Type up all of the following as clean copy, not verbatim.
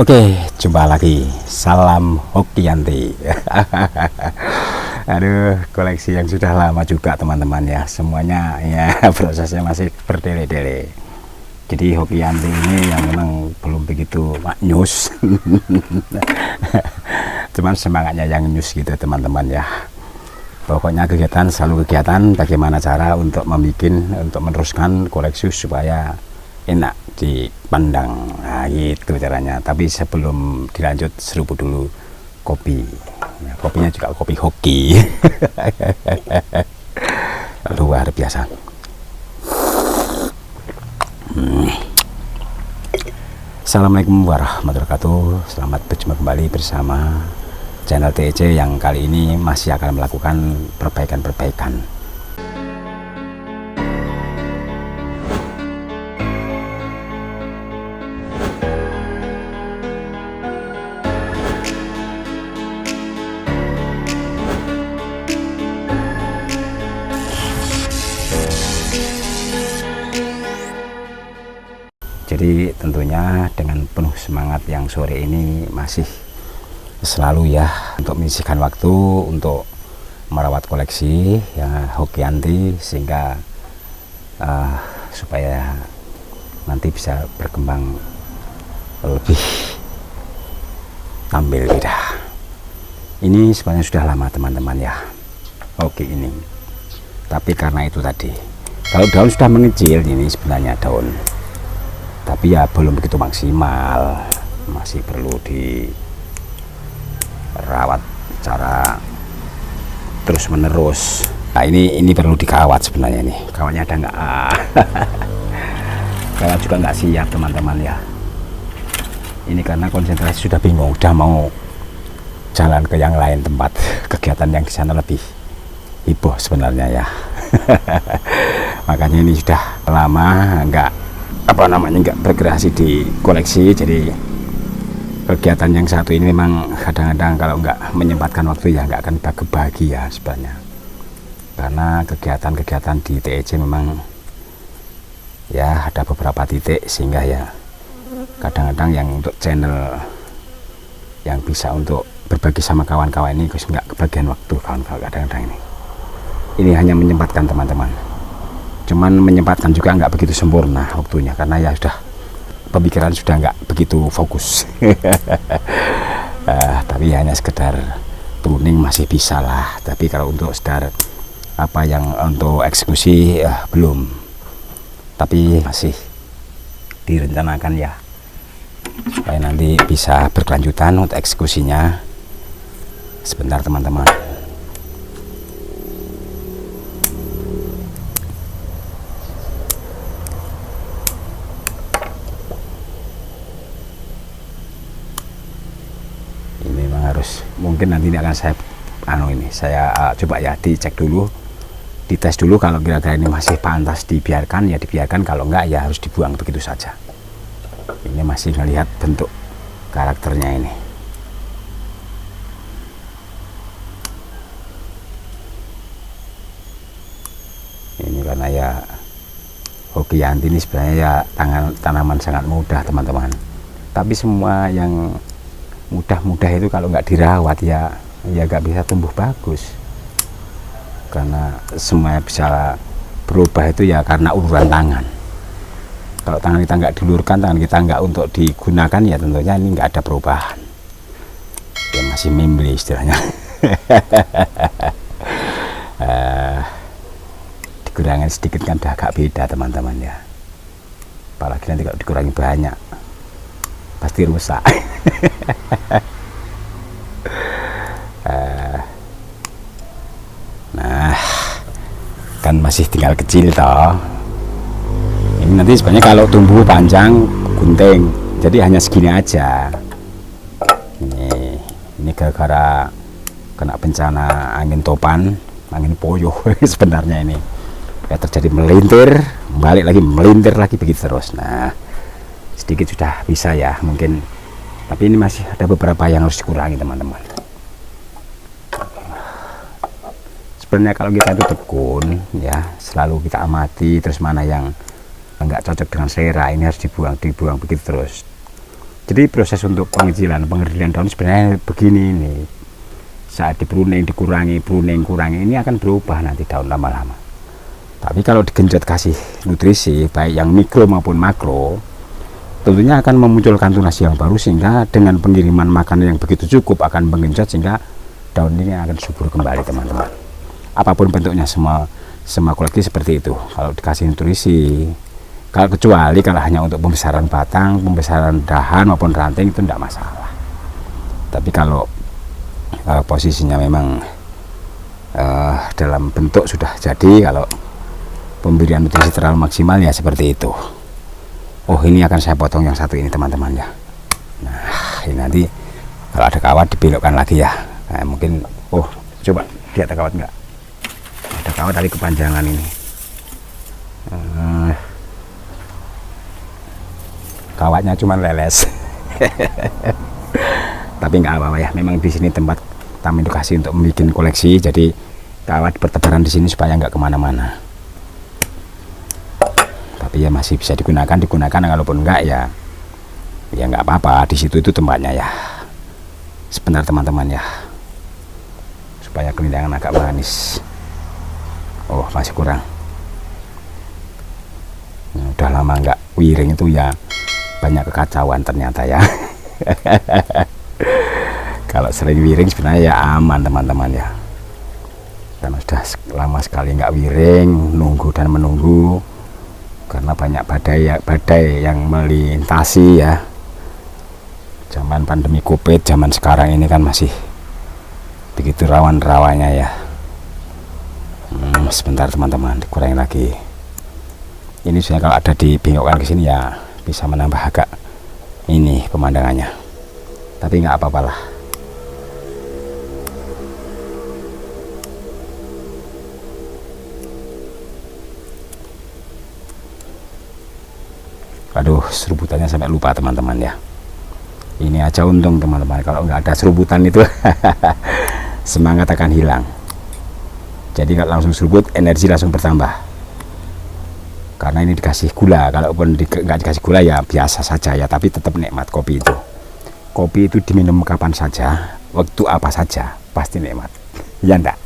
Oke, jumpa lagi. Salam Hokianti. Aduh, koleksi yang sudah lama juga teman-teman ya. Semuanya ya prosesnya masih berdele-dele. Jadi Hokianti ini yang memang belum begitu maknyus. Cuman semangatnya yang nyus gitu teman-teman ya. Pokoknya kegiatan selalu kegiatan, bagaimana cara untuk meneruskan koleksi supaya enak dipandang. Nah, gitu caranya. Tapi sebelum dilanjut seruput dulu kopi. Nah, kopinya juga kopi hoki. Luar biasa. Assalamualaikum warahmatullahi wabarakatuh. Selamat berjumpa kembali bersama channel TEC yang kali ini masih akan melakukan perbaikan-perbaikan. Jadi tentunya dengan penuh semangat yang sore ini masih selalu ya untuk menyisihkan waktu untuk merawat koleksi ya Hokianti sehingga supaya nanti bisa berkembang lebih tampil beda. Ini sebenarnya sudah lama teman-teman ya Hoki ini, tapi karena itu tadi kalau daun sudah mengecil ini sebenarnya daun, tapi ya belum begitu maksimal, masih perlu dirawat secara terus menerus. Nah ini perlu dikawat sebenarnya, nih kawatnya ada nggak? Kawat juga nggak siap teman-teman ya. Ini karena konsentrasi sudah bingung, udah mau jalan ke yang lain tempat, kegiatan yang di sana lebih heboh sebenarnya ya. Makanya ini sudah lama nggak berkreasi di koleksi. Jadi kegiatan yang satu ini memang kadang-kadang kalau nggak menyempatkan waktu ya nggak akan bahagia sebenarnya, karena kegiatan-kegiatan di TEC memang ya ada beberapa titik sehingga ya kadang-kadang yang untuk channel yang bisa untuk berbagi sama kawan-kawan ini nggak kebagian waktu kawan-kawan kadang-kadang ini hanya menyempatkan teman-teman. Cuman menyempatkan juga nggak begitu sempurna waktunya karena ya sudah pemikiran sudah nggak begitu fokus. Tapi hanya sekedar tuning masih bisa lah, tapi kalau untuk sekedar apa yang untuk eksekusi belum, tapi masih direncanakan ya supaya nanti bisa berkelanjutan untuk eksekusinya. Sebentar teman-teman. Mungkin nanti ini akan saya coba ya dicek dulu, dites dulu. Kalau kira-kira ini masih pantas dibiarkan ya dibiarkan, kalau enggak ya harus dibuang begitu saja. Ini masih ngelihat bentuk karakternya ini. Ini karena ya Hokianti ini sebenarnya ya tanaman sangat mudah teman-teman, tapi semua yang mudah-mudah itu kalau nggak dirawat ya nggak bisa tumbuh bagus, karena semuanya bisa berubah itu ya karena uluran tangan. Kalau tangan kita nggak diulurkan, tangan kita nggak untuk digunakan ya tentunya ini nggak ada perubahan ya, masih membeli istilahnya. Dikurangi sedikit kan udah agak beda teman-teman ya, apalagi nanti kalau dikurangi banyak pasti rusak. Nah kan masih tinggal kecil toh. Ini nanti sebenarnya kalau tumbuh panjang gunting, jadi hanya segini aja. Ini gara-gara kena bencana angin topan, angin puyuh sebenarnya ini ya terjadi melintir, balik lagi melintir lagi begitu terus. Nah sedikit sudah bisa ya mungkin, tapi ini masih ada beberapa yang harus dikurangi teman-teman. Sebenarnya kalau kita itu tekun ya, selalu kita amati terus mana yang nggak cocok dengan selera, ini harus dibuang begitu terus. Jadi proses untuk pengecilan daun sebenarnya begini nih. Saat di pruning dikurangi, kurangi, ini akan berubah nanti daun lama-lama. Tapi kalau digenjot kasih nutrisi baik yang mikro maupun makro, tentunya akan memunculkan tunas yang baru, sehingga dengan pengiriman makanan yang begitu cukup akan menggenjot sehingga daun ini akan subur kembali teman-teman. Apapun bentuknya, semua koleksi seperti itu kalau dikasih nutrisi. Kalau kecuali kalau hanya untuk pembesaran batang, pembesaran dahan maupun ranting itu tidak masalah. Tapi kalau posisinya memang dalam bentuk sudah jadi, kalau pemberian nutrisi terlalu maksimal ya seperti itu. Oh, ini akan saya potong yang satu ini teman-teman ya. Nah, ini nanti kalau ada kawat dibelokkan lagi ya. Nah, mungkin coba lihat ada kawat enggak? Ada kawat dari kepanjangan ini. Kawatnya cuma leles. Tapi nggak apa-apa ya, memang di sini tempat Taman Edukasi untuk membuat koleksi, jadi kawat bertebaran di sini supaya nggak kemana-mana. Tapi ya masih bisa digunakan kalaupun enggak ya nggak apa-apa, di situ itu tempatnya ya. Sebentar teman-teman ya, supaya kelindangan agak manis. Oh, masih kurang. Udah lama nggak wiring itu ya, banyak kekacauan ternyata ya. Kalau sering wiring sebenarnya ya aman teman-teman ya, karena sudah lama sekali nggak wiring, nunggu dan menunggu karena banyak badai yang melintasi ya. Zaman pandemi Covid, zaman sekarang ini kan masih begitu rawan-rawannya ya. Sebentar teman-teman, dikurangi lagi. Ini sebenarnya kalau ada dibengkokkan ke sini ya bisa menambah agak ini pemandangannya, tapi nggak apa-apa lah. Aduh, serubutannya sampai lupa teman-teman ya. Ini aja untung teman-teman, kalau nggak ada serubutan itu semangat akan hilang. Jadi kalau langsung serubut, energi langsung bertambah. Karena ini dikasih gula, kalaupun nggak dikasih gula ya biasa saja ya, tapi tetap nikmat kopi itu. Kopi itu diminum kapan saja, waktu apa saja, pasti nikmat. Ya enggak?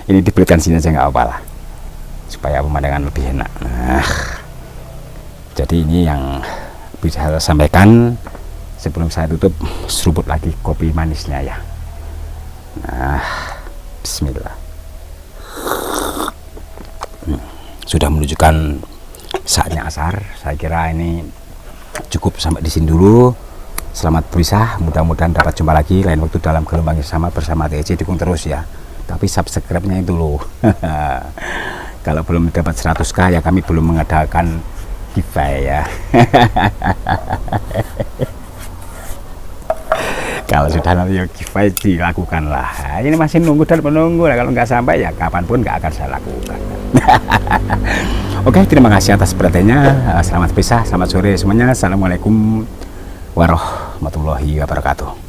Ini diberikan sini aja nggak apa-apa lah, supaya pemandangan lebih enak. Nah, jadi ini yang bisa saya sampaikan sebelum saya tutup. Seruput lagi kopi manisnya ya. Nah, bismillah. Sudah menunjukkan saatnya asar. Saya kira ini cukup sampai di sini dulu. Selamat berusaha, mudah-mudahan dapat jumpa lagi lain waktu dalam gelombang yang sama bersama TEC. Dukung terus ya, tapi subscribe-nya itu loh. Kalau belum dapat 100k ya kami belum mengadakan giveaway ya. Kalau sudah nanti giveaway dilakukan lah. Ini masih nunggu dan menunggu lah. Kalau nggak sampai ya kapanpun nggak akan saya lakukan. Oke, terima kasih atas perhatiannya. Selamat pisah, selamat sore semuanya. Assalamualaikum warahmatullahi wabarakatuh.